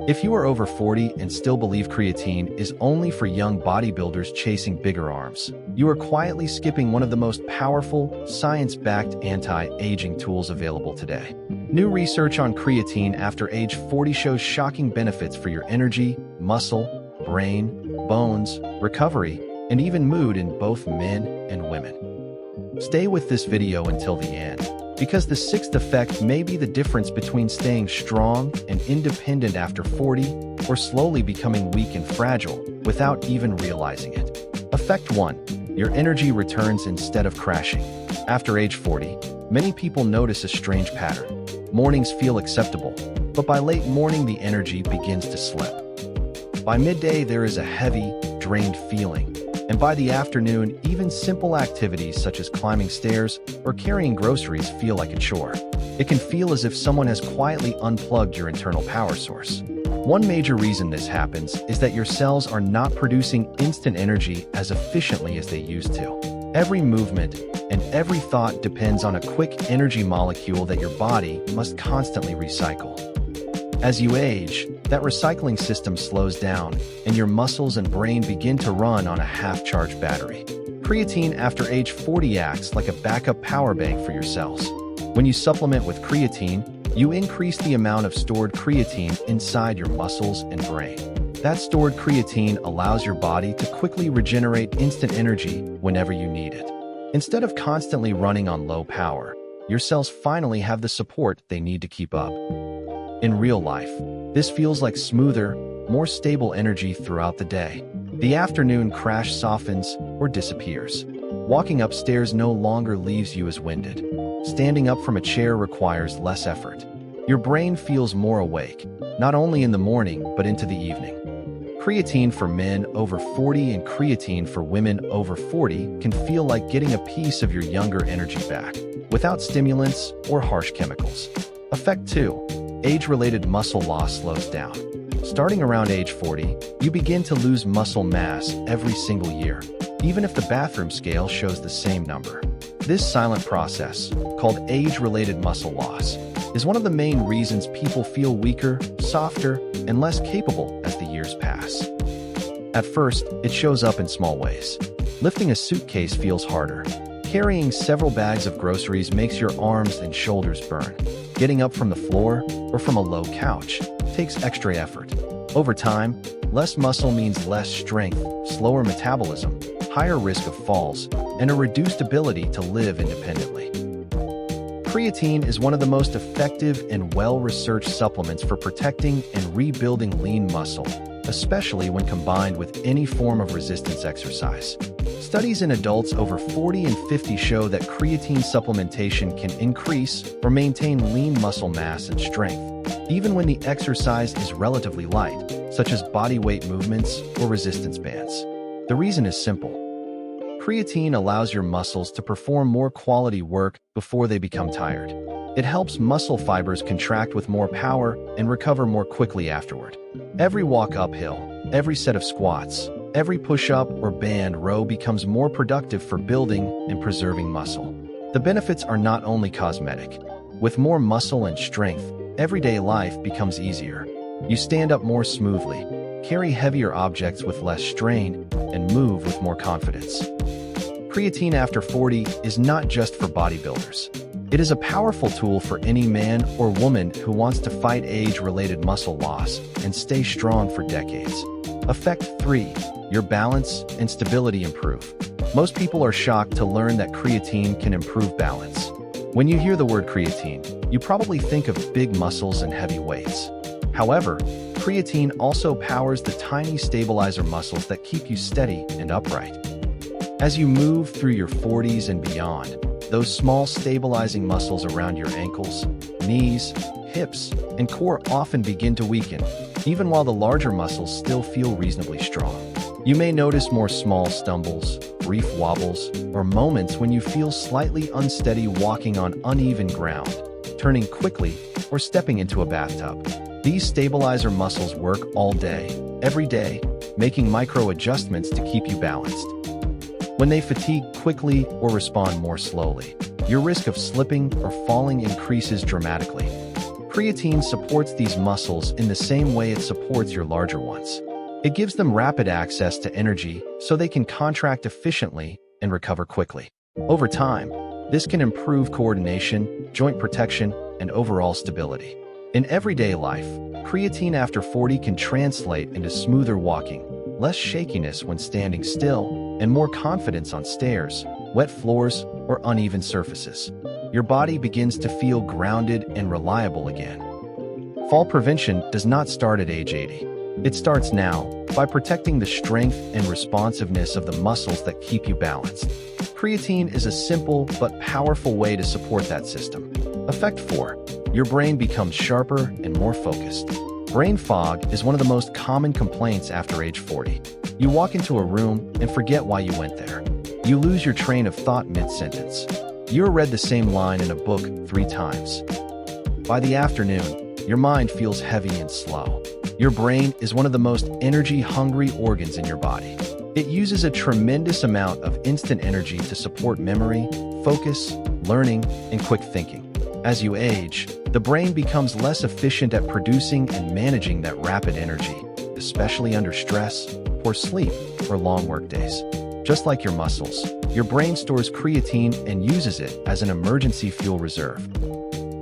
If you are over 40 and still believe creatine is only for young bodybuilders chasing bigger arms, you are quietly skipping one of the most powerful, science-backed anti-aging tools available today. New research on creatine after age 40 shows shocking benefits for your energy, muscle, brain, bones, recovery, and even mood in both men and women. Stay with this video until the end, because the sixth effect may be the difference between staying strong and independent after 40 or slowly becoming weak and fragile without even realizing it. Effect 1. Your energy returns instead of crashing. After age 40, many people notice a strange pattern. Mornings feel acceptable, but by late morning the energy begins to slip. By midday there is a heavy, drained feeling, and by the afternoon, even simple activities such as climbing stairs or carrying groceries feel like a chore. It can feel as if someone has quietly unplugged your internal power source. One major reason this happens is that your cells are not producing instant energy as efficiently as they used to. Every movement and every thought depends on a quick energy molecule that your body must constantly recycle. As you age, that recycling system slows down, and your muscles and brain begin to run on a half-charged battery. Creatine after age 40 acts like a backup power bank for your cells. When you supplement with creatine, you increase the amount of stored creatine inside your muscles and brain. That stored creatine allows your body to quickly regenerate instant energy whenever you need it. Instead of constantly running on low power, your cells finally have the support they need to keep up. In real life, this feels like smoother, more stable energy throughout the day. The afternoon crash softens or disappears. Walking upstairs no longer leaves you as winded. Standing up from a chair requires less effort. Your brain feels more awake, not only in the morning but into the evening. Creatine for men over 40 and creatine for women over 40 can feel like getting a piece of your younger energy back, without stimulants or harsh chemicals. Effect 2. Age-related muscle loss slows down. Starting around age 40, you begin to lose muscle mass every single year, even if the bathroom scale shows the same number. This silent process, called age-related muscle loss, is one of the main reasons people feel weaker, softer, and less capable as the years pass. At first, it shows up in small ways. Lifting a suitcase feels harder. Carrying several bags of groceries makes your arms and shoulders burn. Getting up from the floor or from a low couch takes extra effort. Over time, less muscle means less strength, slower metabolism, higher risk of falls, and a reduced ability to live independently. Creatine is one of the most effective and well-researched supplements for protecting and rebuilding lean muscle, especially when combined with any form of resistance exercise. Studies in adults over 40 and 50 show that creatine supplementation can increase or maintain lean muscle mass and strength, even when the exercise is relatively light, such as body weight movements or resistance bands. The reason is simple. Creatine allows your muscles to perform more quality work before they become tired. It helps muscle fibers contract with more power and recover more quickly afterward. Every walk uphill, every set of squats, every push-up or band row becomes more productive for building and preserving muscle. The benefits are not only cosmetic. With more muscle and strength, everyday life becomes easier. You stand up more smoothly, carry heavier objects with less strain, and move with more confidence. Creatine after 40 is not just for bodybuilders. It is a powerful tool for any man or woman who wants to fight age-related muscle loss and stay strong for decades. Effect 3. Your balance and stability improve. Most people are shocked to learn that creatine can improve balance. When you hear the word creatine, you probably think of big muscles and heavy weights. However, creatine also powers the tiny stabilizer muscles that keep you steady and upright. As you move through your 40s and beyond, those small stabilizing muscles around your ankles, knees, hips, and core often begin to weaken, even while the larger muscles still feel reasonably strong. You may notice more small stumbles, brief wobbles, or moments when you feel slightly unsteady walking on uneven ground, turning quickly, or stepping into a bathtub. These stabilizer muscles work all day, every day, making micro adjustments to keep you balanced. When they fatigue quickly or respond more slowly, your risk of slipping or falling increases dramatically. Creatine supports these muscles in the same way it supports your larger ones. It gives them rapid access to energy so they can contract efficiently and recover quickly. Over time, this can improve coordination, joint protection, and overall stability. In everyday life, creatine after 40 can translate into smoother walking, less shakiness when standing still, and more confidence on stairs, wet floors, or uneven surfaces. Your body begins to feel grounded and reliable again. Fall prevention does not start at age 80. It starts now by protecting the strength and responsiveness of the muscles that keep you balanced. Creatine is a simple but powerful way to support that system. Effect 4. Your brain becomes sharper and more focused. Brain fog is one of the most common complaints after age 40. You walk into a room and forget why you went there. You lose your train of thought mid-sentence. You read the same line in a book 3 times. By the afternoon, your mind feels heavy and slow. Your brain is one of the most energy-hungry organs in your body. It uses a tremendous amount of instant energy to support memory, focus, learning, and quick thinking. As you age, the brain becomes less efficient at producing and managing that rapid energy, especially under stress, poor sleep, or long work days. Just like your muscles, your brain stores creatine and uses it as an emergency fuel reserve.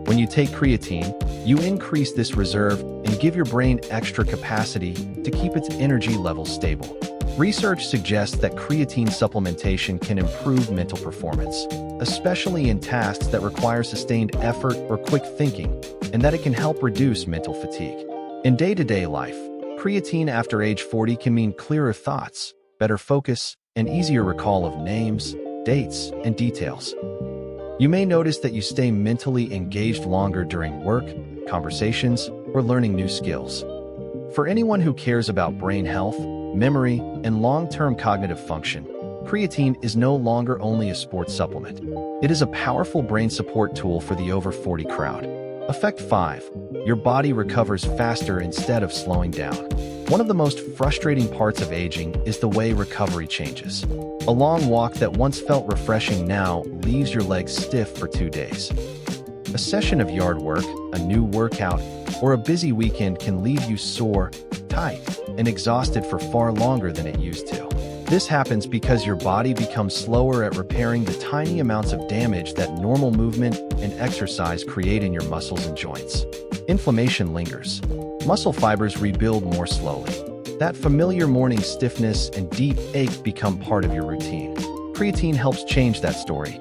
When you take creatine, you increase this reserve and give your brain extra capacity to keep its energy levels stable. Research suggests that creatine supplementation can improve mental performance, especially in tasks that require sustained effort or quick thinking, and that it can help reduce mental fatigue. In day-to-day life, creatine after age 40 can mean clearer thoughts, better focus, and easier recall of names, dates, and details. You may notice that you stay mentally engaged longer during work, conversations, or learning new skills. For anyone who cares about brain health, memory, and long-term cognitive function, creatine is no longer only a sports supplement. It is a powerful brain support tool for the over 40 crowd. Effect 5. Your body recovers faster instead of slowing down. One of the most frustrating parts of aging is the way recovery changes. A long walk that once felt refreshing now leaves your legs stiff for 2 days. A session of yard work, a new workout, or a busy weekend can leave you sore, tight, and exhausted for far longer than it used to. This happens because your body becomes slower at repairing the tiny amounts of damage that normal movement and exercise create in your muscles and joints. Inflammation lingers. Muscle fibers rebuild more slowly. That familiar morning stiffness and deep ache become part of your routine. Creatine helps change that story.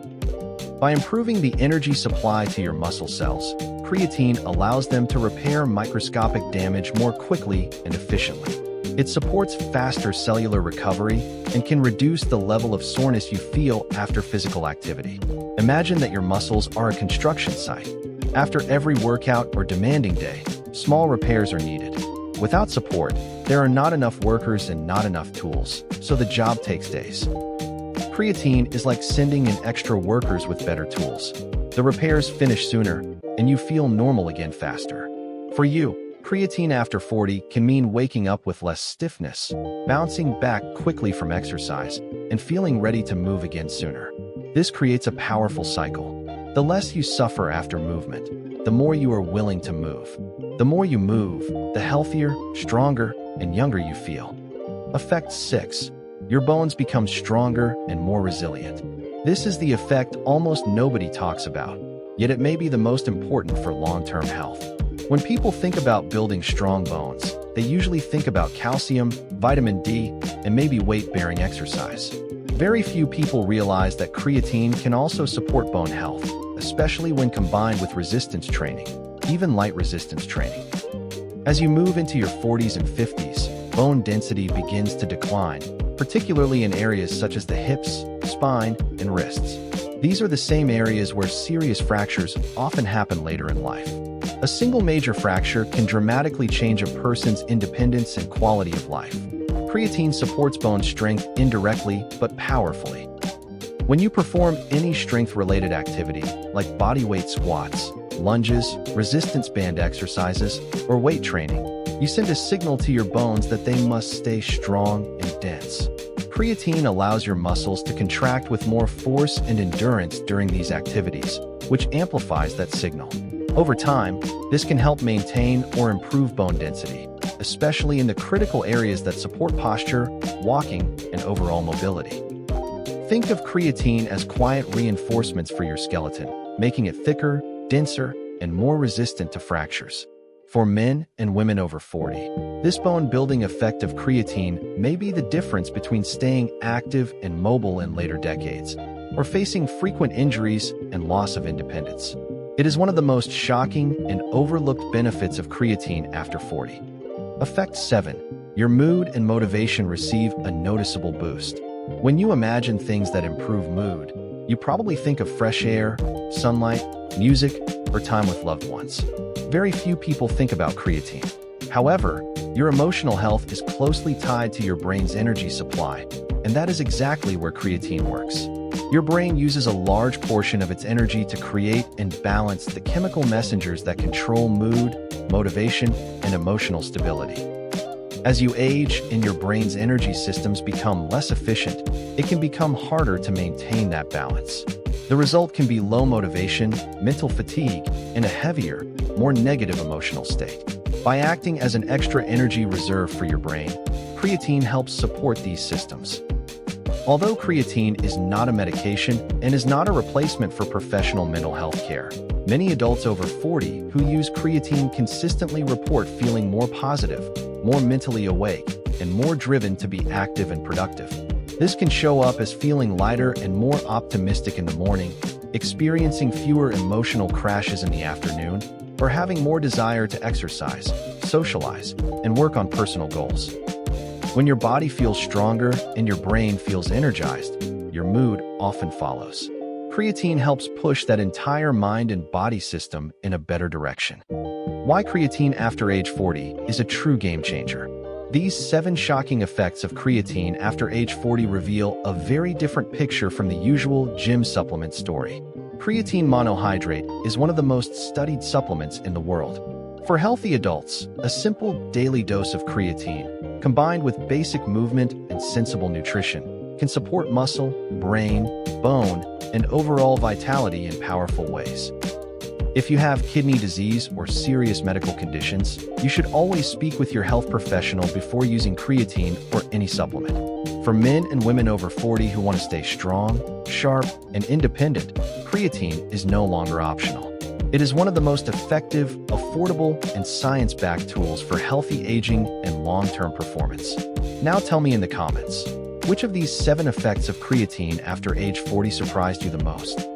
By improving the energy supply to your muscle cells, creatine allows them to repair microscopic damage more quickly and efficiently. It supports faster cellular recovery and can reduce the level of soreness you feel after physical activity. Imagine that your muscles are a construction site. After every workout or demanding day, small repairs are needed. Without support, there are not enough workers and not enough tools, so the job takes days. Creatine is like sending in extra workers with better tools. The repairs finish sooner, and you feel normal again faster. For you, creatine after 40 can mean waking up with less stiffness, bouncing back quickly from exercise, and feeling ready to move again sooner. This creates a powerful cycle. The less you suffer after movement, the more you are willing to move. The more you move, the healthier, stronger, and younger you feel. Effect 6. Your bones become stronger and more resilient. This is the effect almost nobody talks about, yet it may be the most important for long-term health. When people think about building strong bones, they usually think about calcium, vitamin D, and maybe weight-bearing exercise. Very few people realize that creatine can also support bone health, especially when combined with resistance training, even light resistance training. As you move into your 40s and 50s, bone density begins to decline, particularly in areas such as the hips, spine, and wrists. These are the same areas where serious fractures often happen later in life. A single major fracture can dramatically change a person's independence and quality of life. Creatine supports bone strength indirectly but powerfully. When you perform any strength-related activity, like bodyweight squats, lunges, resistance band exercises, or weight training, you send a signal to your bones that they must stay strong and dense. Creatine allows your muscles to contract with more force and endurance during these activities, which amplifies that signal. Over time, this can help maintain or improve bone density, especially in the critical areas that support posture, walking, and overall mobility. Think of creatine as quiet reinforcements for your skeleton, making it thicker, denser, and more resistant to fractures. For men and women over 40, this bone-building effect of creatine may be the difference between staying active and mobile in later decades, or facing frequent injuries and loss of independence. It is one of the most shocking and overlooked benefits of creatine after 40. Effect 7. Your mood and motivation receive a noticeable boost. When you imagine things that improve mood, you probably think of fresh air, sunlight, music, or time with loved ones. Very few people think about creatine. However, your emotional health is closely tied to your brain's energy supply, and that is exactly where creatine works. Your brain uses a large portion of its energy to create and balance the chemical messengers that control mood, motivation, and emotional stability. As you age and your brain's energy systems become less efficient, it can become harder to maintain that balance. The result can be low motivation, mental fatigue, and a heavier, more negative emotional state. By acting as an extra energy reserve for your brain, creatine helps support these systems. Although creatine is not a medication and is not a replacement for professional mental health care, many adults over 40 who use creatine consistently report feeling more positive, more mentally awake, and more driven to be active and productive. This can show up as feeling lighter and more optimistic in the morning, experiencing fewer emotional crashes in the afternoon, or having more desire to exercise, socialize, and work on personal goals. When your body feels stronger and your brain feels energized, your mood often follows. Creatine helps push that entire mind and body system in a better direction. Why creatine after age 40 is a true game changer. These 7 shocking effects of creatine after age 40 reveal a very different picture from the usual gym supplement story. Creatine monohydrate is one of the most studied supplements in the world. For healthy adults, a simple daily dose of creatine, combined with basic movement and sensible nutrition, can support muscle, brain, bone, and overall vitality in powerful ways. If you have kidney disease or serious medical conditions, you should always speak with your health professional before using creatine or any supplement. For men and women over 40 who want to stay strong, sharp, and independent, creatine is no longer optional. It is one of the most effective, affordable, and science-backed tools for healthy aging and long-term performance. Now tell me in the comments, which of these 7 effects of creatine after age 40 surprised you the most?